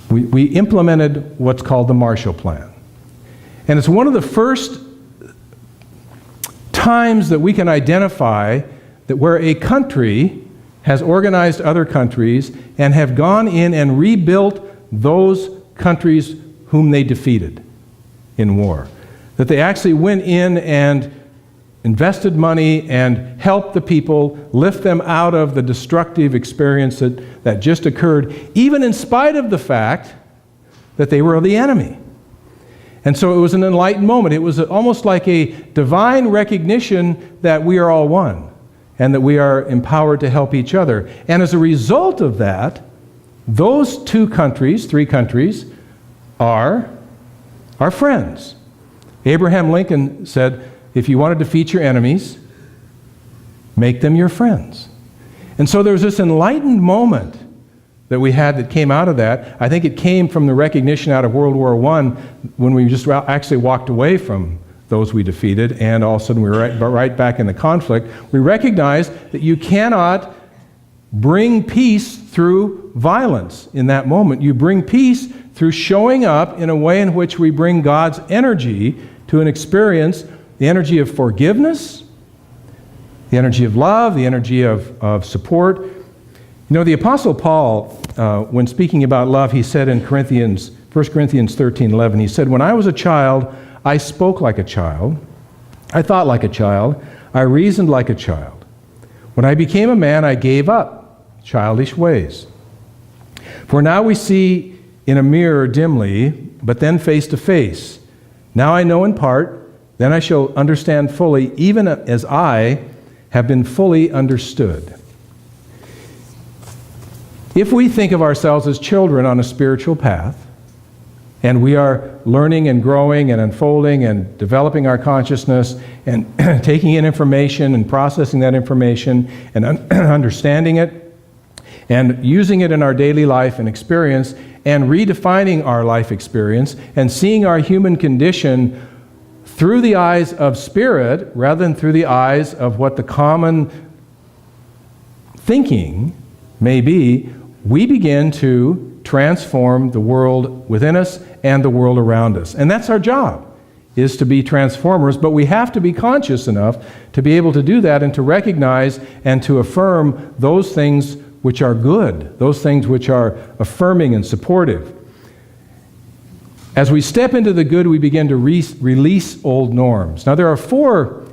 We implemented what's called the Marshall Plan. And it's one of the first times that we can identify that where a country has organized other countries and have gone in and rebuilt those countries whom they defeated in war. That they actually went in and invested money and helped the people lift them out of the destructive experience that just occurred, even in spite of the fact that they were the enemy. And so it was an enlightened moment. It was almost like a divine recognition that we are all one and that we are empowered to help each other. And as a result of that, those three countries, are our friends. Abraham Lincoln said, if you want to defeat your enemies, make them your friends. And so there's this enlightened moment that we had that came out of that. I think it came from the recognition out of World War I when we just actually walked away from those we defeated, and all of a sudden we were right back in the conflict. We recognized that you cannot bring peace through violence in that moment. You bring peace through showing up in a way in which we bring God's energy to an experience, the energy of forgiveness, the energy of love, the energy of support. You know, the Apostle Paul, when speaking about love, he said in 1 Corinthians 13:11, he said, when I was a child, I spoke like a child, I thought like a child, I reasoned like a child. When I became a man, I gave up childish ways. For now we see in a mirror dimly, but then face to face. Now I know in part, then I shall understand fully, even as I have been fully understood. If we think of ourselves as children on a spiritual path, and we are learning and growing and unfolding and developing our consciousness and taking in information and processing that information and understanding it and using it in our daily life and experience and redefining our life experience and seeing our human condition through the eyes of spirit rather than through the eyes of what the common thinking may be, we begin to transform the world within us and the world around us. And that's our job, is to be transformers, but we have to be conscious enough to be able to do that and to recognize and to affirm those things which are good, those things which are affirming and supportive. As we step into the good, we begin to release old norms. Now there are four,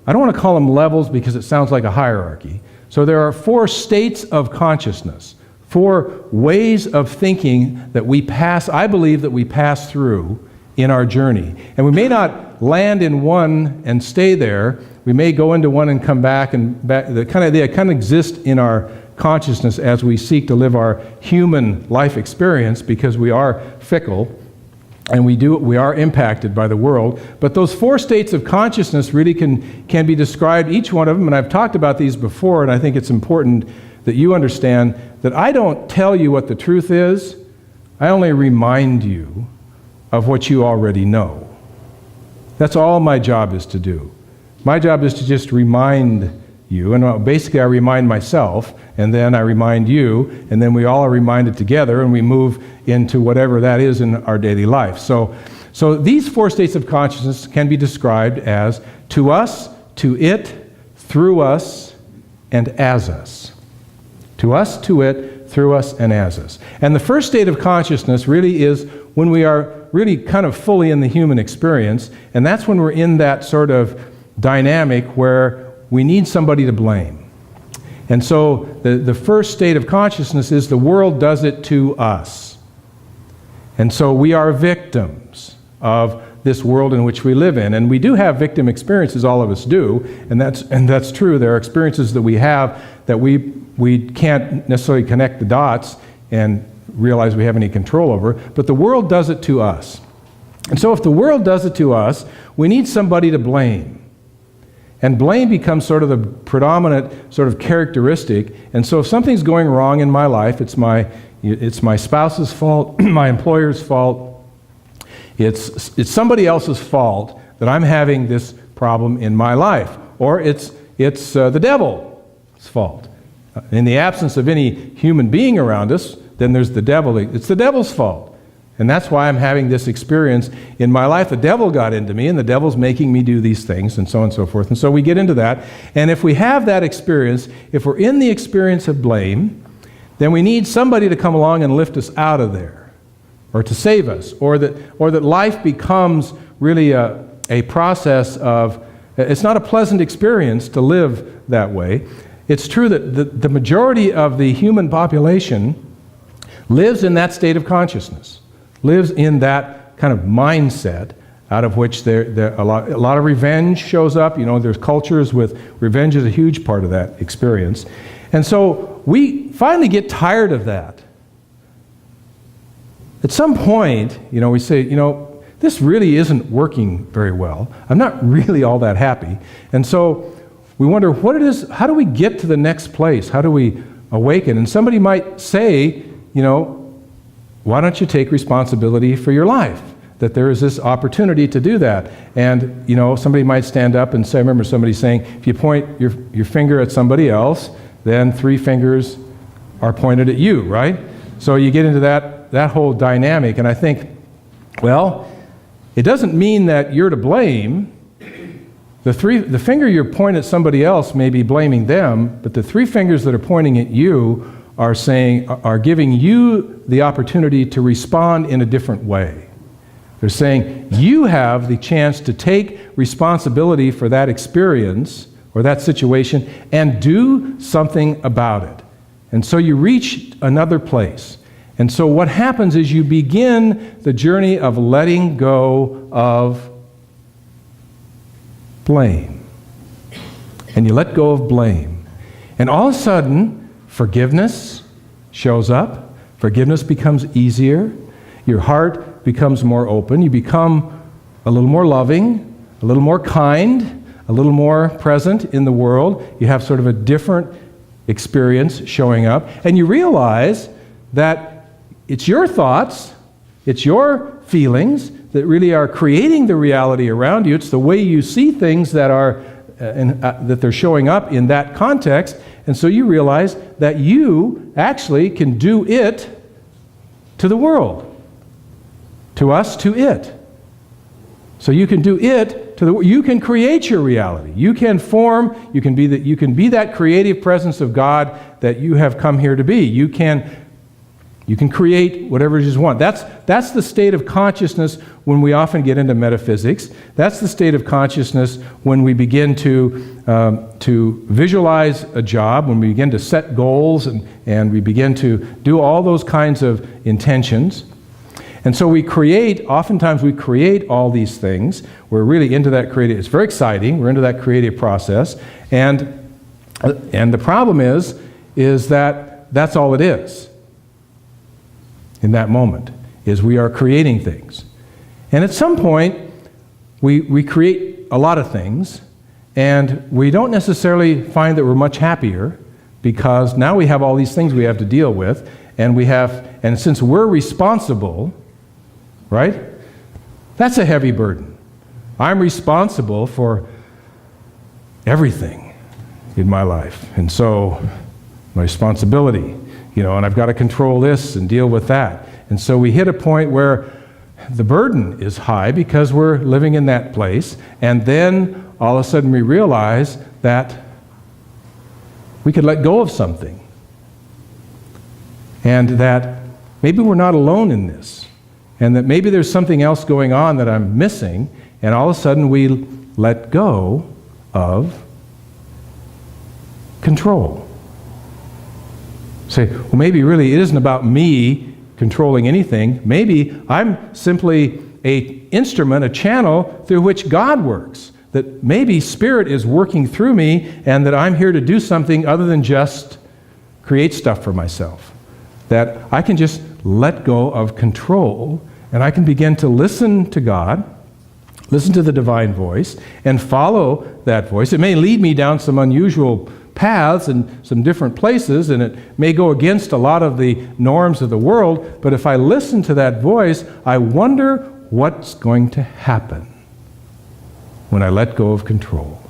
I don't want to call them levels because it sounds like a hierarchy. So there are four states of consciousness, four ways of thinking that we pass, I believe that we pass through in our journey. And we may not land in one and stay there. We may go into one and come back and back. They kind of exist in our consciousness as we seek to live our human life experience, because we are fickle and we are impacted by the world. But those four states of consciousness really can be described, each one of them, and I've talked about these before, and I think it's important that you understand that I don't tell you what the truth is, I only remind you of what you already know. That's all my job is to do. My job is to just remind you, and basically I remind myself, and then I remind you, and then we all are reminded together, and we move into whatever that is in our daily life. So these four states of consciousness can be described as to us, to it, through us, and as us. To us, to it, through us, and as us. And the first state of consciousness really is when we are really kind of fully in the human experience, and that's when we're in that sort of dynamic where we need somebody to blame. And so the first state of consciousness is the world does it to us. And so we are victims of this world in which we live in. And we do have victim experiences, all of us do, and that's true. There are experiences that we have that we can't necessarily connect the dots and realize we have any control over, but the world does it to us. And so if the world does it to us, we need somebody to blame. And blame becomes sort of the predominant sort of characteristic. And so if something's going wrong in my life, it's my spouse's fault, my employer's fault, it's somebody else's fault that I'm having this problem in my life. Or it's the devil's fault. In the absence of any human being around us, then there's the devil. It's the devil's fault. And that's why I'm having this experience in my life. The devil got into me, and the devil's making me do these things, and so on and so forth. And so we get into that. And if we have that experience, if we're in the experience of blame, then we need somebody to come along and lift us out of there, or to save us, or that life becomes really a process of, it's not a pleasant experience to live that way. It's true that the majority of the human population lives in that state of consciousness, lives in that kind of mindset out of which a lot of revenge shows up. There's cultures with revenge is a huge part of that experience. And so we finally get tired of that. At some point, we say, this really isn't working very well. I'm not really all that happy. And so we wonder what it is, how do we get to the next place? How do we awaken? And somebody might say, why don't you take responsibility for your life? That there is this opportunity to do that. And, somebody might stand up and say, I remember somebody saying, if you point your finger at somebody else, then 3 fingers are pointed at you, right? So you get into that whole dynamic. And I think, well, it doesn't mean that you're to blame. The finger you're pointing at somebody else may be blaming them, but the 3 fingers that are pointing at you are giving you the opportunity to respond in a different way. They're saying you have the chance to take responsibility for that experience or that situation and do something about it. And so you reach another place. And so what happens is you begin the journey of letting go of blame. And you let go of blame. And all of a sudden, forgiveness shows up. Forgiveness becomes easier. Your heart becomes more open. You become a little more loving, a little more kind, a little more present in the world. You have sort of a different experience showing up. And you realize that it's your thoughts, it's your feelings that really are creating the reality around you. It's the way you see things that are that they're showing up in that context. And so you realize that you actually can do it to the world. To us, to it. So you can do it to the. You can create your reality. You can form. You can be that creative presence of God that you have come here to be. You can create whatever you want. That's the state of consciousness when we often get into metaphysics. That's the state of consciousness when we begin to visualize a job, when we begin to set goals, and we begin to do all those kinds of intentions. And so oftentimes we create all these things. We're really into that creative, it's very exciting, we're into that creative process. And the problem is that that's all it is in that moment, is we are creating things. And at some point, we create a lot of things, and we don't necessarily find that we're much happier, because now we have all these things we have to deal with, and since we're responsible, right? That's a heavy burden. I'm responsible for everything in my life. And so, my responsibility, and I've got to control this and deal with that. And so we hit a point where the burden is high because we're living in that place. And then all of a sudden we realize that we could let go of something. And that maybe we're not alone in this. And that maybe there's something else going on that I'm missing, and all of a sudden we let go of control. Say, well, maybe really it isn't about me controlling anything. Maybe I'm simply an instrument, a channel through which God works. That maybe Spirit is working through me, and that I'm here to do something other than just create stuff for myself. That I can just let go of control, and I can begin to listen to God, listen to the divine voice, and follow that voice. It may lead me down some unusual paths and some different places, and it may go against a lot of the norms of the world, but if I listen to that voice, I wonder what's going to happen when I let go of control.